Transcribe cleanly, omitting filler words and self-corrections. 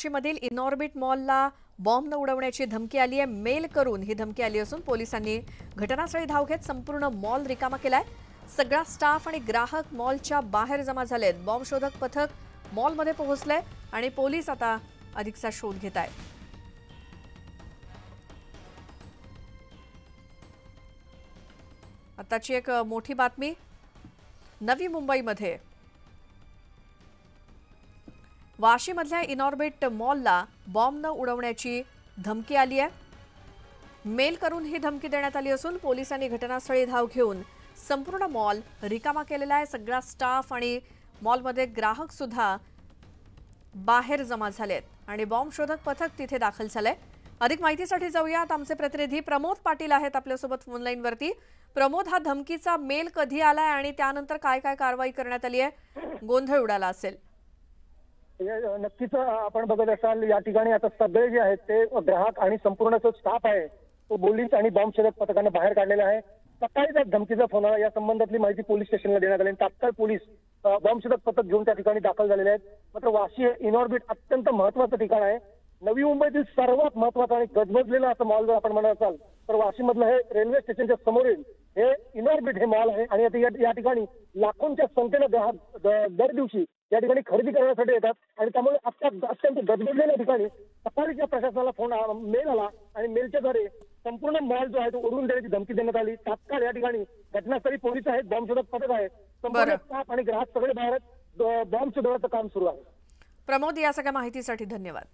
वाशीमधील Inorbit मॉलला bomb उडवण्याची धमकी आली आहे। मेल करून ही धमकी आली असून पोलिसांनी घटनास्थळी धाव घेत संपूर्ण मॉल रिकामा केलाय। सगळा स्टाफ आणि ग्राहक मॉलच्या बाहेर जमा झालेत। बॉम्ब शोधक पथक मॉलमध्ये पोहोचलंय आणि पोलीस आता अधिकचा शोध घेत आहेत। आताची एक मोठी बातमी नवी मुंबईमध्ये वाशीमधल्या इनऑर्बिट मॉलला बॉम्ब न उडवण्याची धमकी आली आहे। मेल करून ही धमकी देण्यात आली असून पोलिसांनी घटनास्थळी धाव घेऊन संपूर्ण मॉल रिकामा केलेला आहे। सगळा स्टाफ आणि मॉलमध्ये ग्राहक सुद्धा बाहेर जमा झालेत आणि बॉम्ब शोधक पथक तिथे दाखल झालंय। अधिक माहितीसाठी जाऊयात, आमचे प्रतिनिधी प्रमोद पाटील आहेत आपल्यासोबत फोन लाईन वरती। प्रमोद, हा धमकीचा मेल कधी आलाय आणि त्यानंतर काय काय कारवाई करण्यात आली आहे? गोंधळ उडाला असेल। नक्कीच आपण बघत असाल या ठिकाणी आता सगळे जे आहेत ते ग्राहक आणि संपूर्ण जो स्टाफ आहे तो पोलीस आणि बॉम्ब शोधक पथकाने बाहेर काढलेला आहे। सकाळी त्या धमकीचा फोन आला, या संबंधातली माहिती पोलीस स्टेशनला देण्यात आली। तात्काळ पोलीस बॉम्ब शोधक पथक घेऊन त्या ठिकाणी दाखल झालेले आहेत। मात्र वाशी इनऑर्बिट अत्यंत महत्त्वाचं ठिकाण आहे। नवी मुंबईतील सर्वात महत्त्वाचं आणि गजबजलेलं असं मॉल जर आपण म्हणत असाल तर वाशीमधलं हे रेल्वे स्टेशनच्या समोरील हे इनऑर्बिट हे मॉल आहे आणि या ठिकाणी लाखोंच्या संख्येने ग्राहक दर दिवशी या ठिकाणी खरेदी करण्यासाठी येतात आणि त्यामुळे अत्यंत गजबजलेल्या ठिकाणी सकाळीच्या प्रशासनाला मेल आला आणि मेलच्या द्वारे संपूर्ण मॉल जो आहे तो उडवून देण्याची धमकी देण्यात आली। तात्काळ या ठिकाणी घटनास्थळी पोलीस आहेत, बॉम्ब शोधक पथक आहे, संपूर्ण स्टाफ आणि ग्राहक सगळे बाहेर बॉम्ब शोधण्याचं काम सुरू आहे। प्रमोद, या सगळ्या माहितीसाठी धन्यवाद।